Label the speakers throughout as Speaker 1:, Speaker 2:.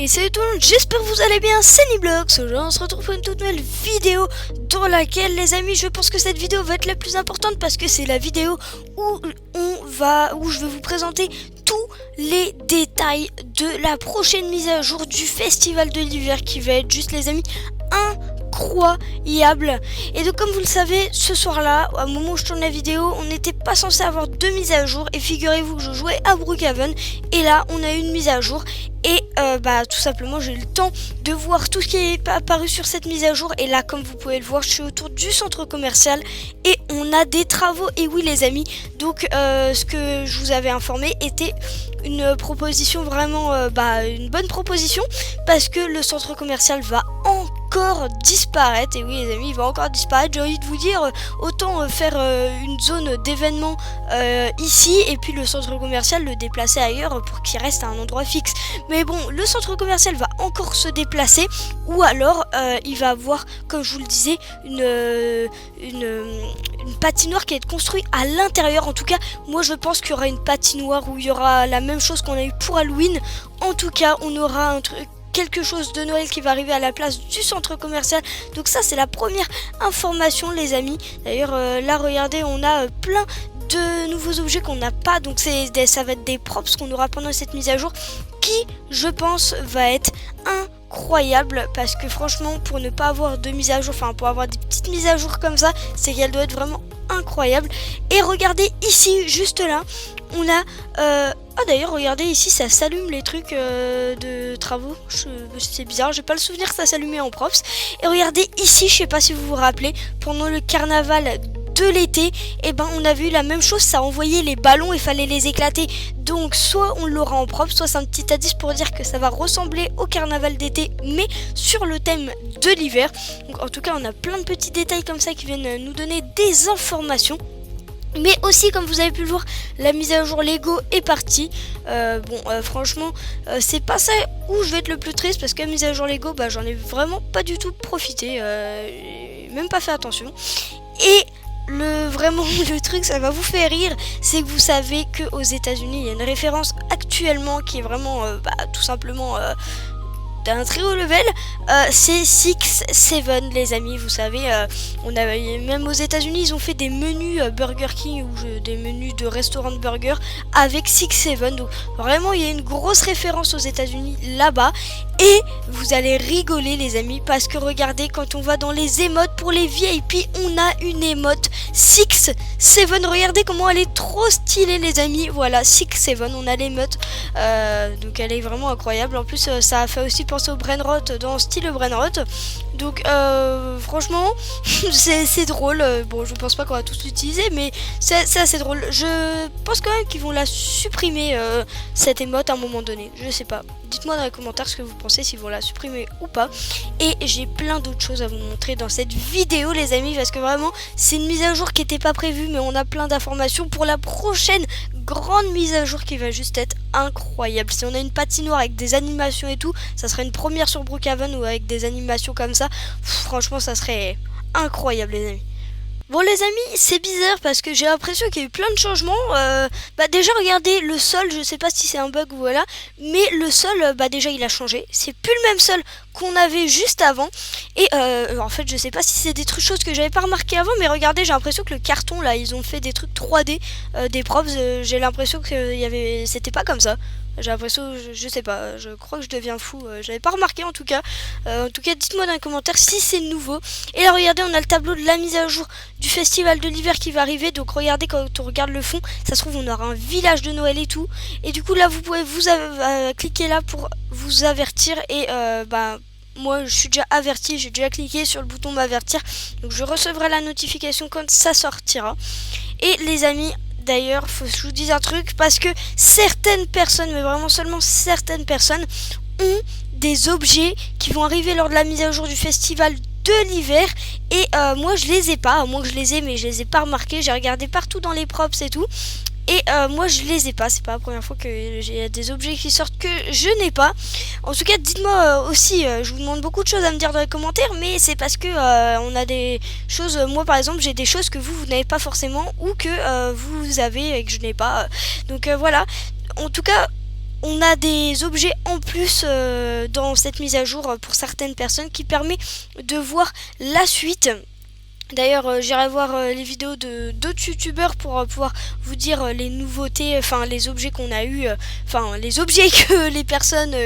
Speaker 1: Et salut tout le monde, j'espère que vous allez bien, c'est Niblox. Aujourd'hui on se retrouve pour une toute nouvelle vidéo dans laquelle les amis, je pense que cette vidéo va être la plus importante parce que c'est la vidéo où je vais vous présenter tous les détails de la prochaine mise à jour du festival de l'hiver qui va être juste les amis incroyable. Et donc comme vous le savez, ce soir là, au moment où je tourne la vidéo, on n'était pas censé avoir deux mises à jour et figurez-vous que je jouais à Brookhaven et là on a eu une mise à jour et tout simplement j'ai eu le temps de voir tout ce qui est apparu sur cette mise à jour. Et là comme vous pouvez le voir, je suis autour du centre commercial et on a des travaux. Et oui les amis, donc ce que je vous avais informé était une proposition vraiment une bonne proposition parce que le centre commercial va encore disparaître. Et oui les amis, il va encore disparaître. J'ai envie de vous dire, autant faire une zone d'événement ici et puis le centre commercial le déplacer ailleurs pour qu'il reste à un endroit fixe. Mais bon, le centre commercial va encore se déplacer ou alors il va avoir, comme je vous le disais, une patinoire qui va être construite à l'intérieur. En tout cas, moi je pense qu'il y aura une patinoire où il y aura la même chose qu'on a eu pour Halloween. En tout cas, on aura quelque chose de Noël qui va arriver à la place du centre commercial. Donc ça c'est la première information les amis. D'ailleurs là regardez, on a plein de nouveaux objets qu'on n'a pas. Donc ça va être des props qu'on aura pendant cette mise à jour qui je pense va être incroyable parce que franchement pour ne pas avoir de mise à jour, enfin pour avoir des petites mises à jour comme ça, c'est qu'elle doit être vraiment incroyable. Et regardez ici juste là on a d'ailleurs regardez ici ça s'allume les trucs de travaux, c'est bizarre, j'ai pas le souvenir que ça s'allumait en props. Et regardez ici, je sais pas si vous vous rappelez, pendant le carnaval de l'été, et on avait eu la même chose, ça envoyait les ballons et fallait les éclater. Donc soit on l'aura en props, soit c'est un petit indice pour dire que ça va ressembler au carnaval d'été mais sur le thème de l'hiver. Donc en tout cas on a plein de petits détails comme ça qui viennent nous donner des informations. Mais aussi comme vous avez pu le voir, la mise à jour Lego est partie. Franchement c'est pas ça où je vais être le plus triste parce que la mise à jour Lego j'en ai vraiment pas du tout profité, même pas fait attention. Et le truc, ça va vous faire rire, c'est que vous savez qu'aux États-Unis il y a une référence actuellement qui est vraiment tout simplement d'un très haut level, c'est 6-7 les amis. Vous savez, même aux États-Unis ils ont fait des menus Burger King ou des menus de restaurants de burgers avec 6-7. Donc vraiment il y a une grosse référence aux États-Unis là-bas. Et vous allez rigoler les amis parce que regardez, quand on va dans les émotes pour les VIP, on a une émote 6-7. Regardez comment elle est trop stylée les amis. Voilà, 6-7, on a l'émote. Donc elle est vraiment incroyable. En plus ça a fait aussi penser au Brainrot dans style Brainrot. Donc franchement c'est drôle. Bon je pense pas qu'on va tous l'utiliser mais c'est assez drôle. Je pense quand même qu'ils vont la supprimer cette émote à un moment donné. Je sais pas. Dites-moi dans les commentaires ce que vous pensez, s'ils vont la supprimer ou pas. Et j'ai plein d'autres choses à vous montrer dans cette vidéo les amis parce que vraiment c'est une mise à jour qui n'était pas prévue mais on a plein d'informations pour la prochaine grande mise à jour qui va juste être incroyable. Si on a une patinoire avec des animations et tout, ça serait une première sur Brookhaven ou avec des animations comme ça. Franchement ça serait incroyable les amis. Bon les amis, c'est bizarre parce que j'ai l'impression qu'il y a eu plein de changements. Déjà regardez le sol, je sais pas si c'est un bug ou voilà, mais le sol déjà il a changé. C'est plus le même sol qu'on avait juste avant. Et en fait je sais pas si c'est des choses que j'avais pas remarqué avant, mais regardez, j'ai l'impression que le carton là, ils ont fait des trucs 3D, des props. J'ai l'impression que c'était pas comme ça. J'ai l'impression, je sais pas, je crois que je deviens fou, j'avais pas remarqué en tout cas. Dites-moi dans les commentaires si c'est nouveau. Et là regardez, on a le tableau de la mise à jour du festival de l'hiver qui va arriver. Donc regardez, quand on regarde le fond, ça se trouve on aura un village de Noël et tout. Et du coup là vous pouvez cliquer là pour vous avertir. Et moi je suis déjà averti, j'ai déjà cliqué sur le bouton m'avertir. Donc je recevrai la notification quand ça sortira. Et les amis, d'ailleurs, faut que je vous dise un truc parce que certaines personnes, mais vraiment seulement certaines personnes, ont des objets qui vont arriver lors de la mise à jour du festival de l'hiver. Et moi je les ai pas, à moins que je les ai, mais je les ai pas remarqués. J'ai regardé partout dans les props et tout. Et moi je les ai pas, c'est pas la première fois que j'ai des objets qui sortent que je n'ai pas. En tout cas dites-moi aussi, je vous demande beaucoup de choses à me dire dans les commentaires, mais c'est parce que on a des choses, moi par exemple j'ai des choses que vous n'avez pas forcément ou que vous avez et que je n'ai pas. Donc voilà, en tout cas on a des objets en plus dans cette mise à jour pour certaines personnes qui permet de voir la suite. D'ailleurs, j'irai voir les vidéos de d'autres youtubeurs pour pouvoir vous dire les nouveautés, enfin les objets qu'on a eu, enfin les objets que les personnes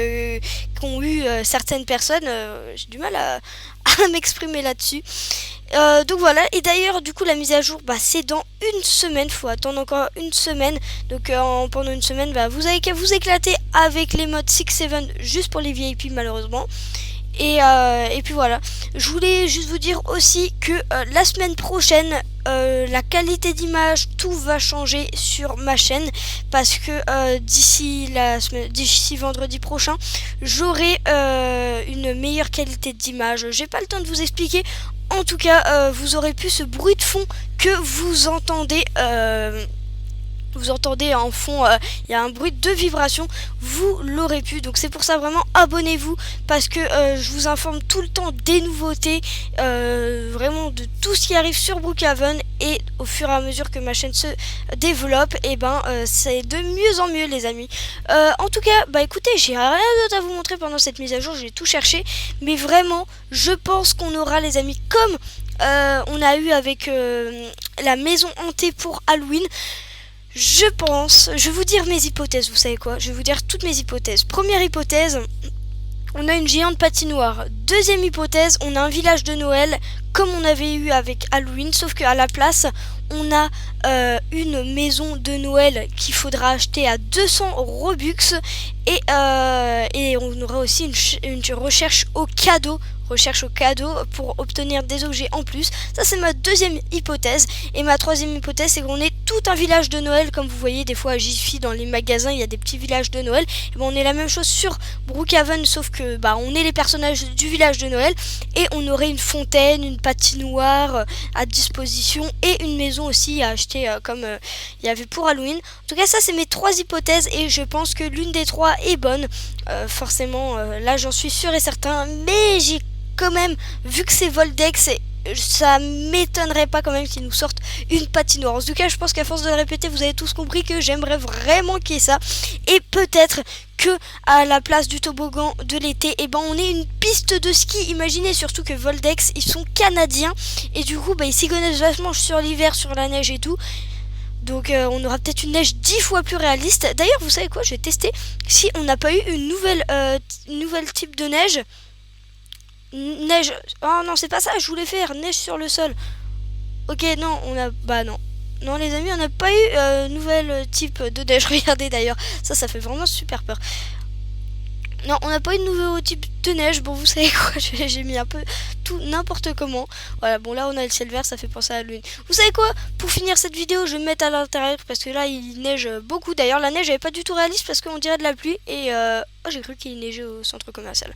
Speaker 1: qu'ont eu certaines personnes. J'ai du mal à m'exprimer là-dessus. Donc voilà, et d'ailleurs du coup la mise à jour c'est dans une semaine, faut attendre encore une semaine. Donc pendant une semaine vous avez qu'à vous éclater avec les modes 6-7 juste pour les VIP malheureusement. Et puis voilà, je voulais juste vous dire aussi que la semaine prochaine, la qualité d'image, tout va changer sur ma chaîne. Parce que d'ici vendredi prochain, j'aurai une meilleure qualité d'image. J'ai pas le temps de vous expliquer. En tout cas, vous aurez plus ce bruit de fond que vous entendez. Vous entendez en fond, il y a un bruit de vibration, vous l'aurez pu. Donc c'est pour ça vraiment abonnez-vous parce que je vous informe tout le temps des nouveautés, vraiment de tout ce qui arrive sur Brookhaven. Et au fur et à mesure que ma chaîne se développe, et c'est de mieux en mieux les amis. En tout cas, écoutez, j'ai rien d'autre à vous montrer pendant cette mise à jour, j'ai tout cherché. Mais vraiment, je pense qu'on aura les amis comme on a eu avec la maison hantée pour Halloween. Je pense, je vais vous dire mes hypothèses, vous savez quoi? Je vais vous dire toutes mes hypothèses. Première hypothèse, on a une géante patinoire. Deuxième hypothèse, on a un village de Noël comme on avait eu avec Halloween, sauf qu'à la place, on a une maison de Noël qu'il faudra acheter à 200 Robux. Et on aura aussi une recherche au cadeau pour obtenir des objets en plus. Ça c'est ma deuxième hypothèse. Et ma troisième hypothèse, c'est qu'on est tout un village de Noël. Comme vous voyez des fois à Jiffy dans les magasins, il y a des petits villages de Noël. Et on est la même chose sur Brookhaven, sauf que on est les personnages du village de Noël. Et on aurait une fontaine, une patinoire à disposition et une maison aussi à acheter comme il y avait pour Halloween. En tout cas ça c'est mes trois hypothèses et je pense que l'une des trois est bonne. Forcément là j'en suis sûr et certain, mais j'ai quand même, vu que c'est Voldex, ça m'étonnerait pas quand même qu'ils nous sortent une patinoire. En tout cas, je pense qu'à force de le répéter, vous avez tous compris que j'aimerais vraiment qu'il y ait ça. Et peut-être que à la place du toboggan de l'été, on ait une piste de ski. Imaginez surtout que Voldex, ils sont canadiens. Et du coup, ils s'y connaissent vachement sur l'hiver, sur la neige et tout. Donc on aura peut-être une neige 10 fois plus réaliste. D'ailleurs, vous savez quoi, je vais tester si on n'a pas eu une nouvelle type de neige. Neige. Oh non, c'est pas ça, je voulais faire neige sur le sol. Ok, non, on a. Non. Non, les amis, on n'a pas eu nouvel type de neige. Regardez d'ailleurs, ça fait vraiment super peur. Non, on n'a pas eu de nouveau type de neige. Bon, vous savez quoi, j'ai mis un peu tout n'importe comment. Voilà, bon, là on a le ciel vert, ça fait penser à Halloween. Vous savez quoi, pour finir cette vidéo, je vais me mettre à l'intérieur parce que là il neige beaucoup. D'ailleurs, la neige elle est pas du tout réaliste parce qu'on dirait de la pluie. Et j'ai cru qu'il neigeait au centre commercial.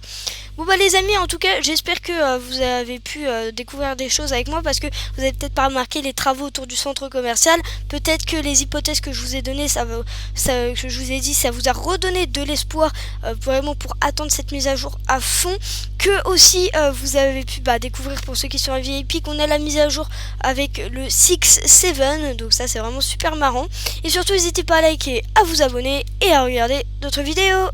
Speaker 1: Bon les amis, en tout cas j'espère que vous avez pu découvrir des choses avec moi, parce que vous avez peut-être pas remarqué les travaux autour du centre commercial. Peut-être que les hypothèses que je vous ai données, que je vous ai dit, ça vous a redonné de l'espoir vraiment pour attendre cette mise à jour à fond. Que aussi vous avez pu découvrir, pour ceux qui sont à VIP, qu'on a la mise à jour avec le 6-7. Donc ça c'est vraiment super marrant. Et surtout n'hésitez pas à liker, à vous abonner et à regarder d'autres vidéos.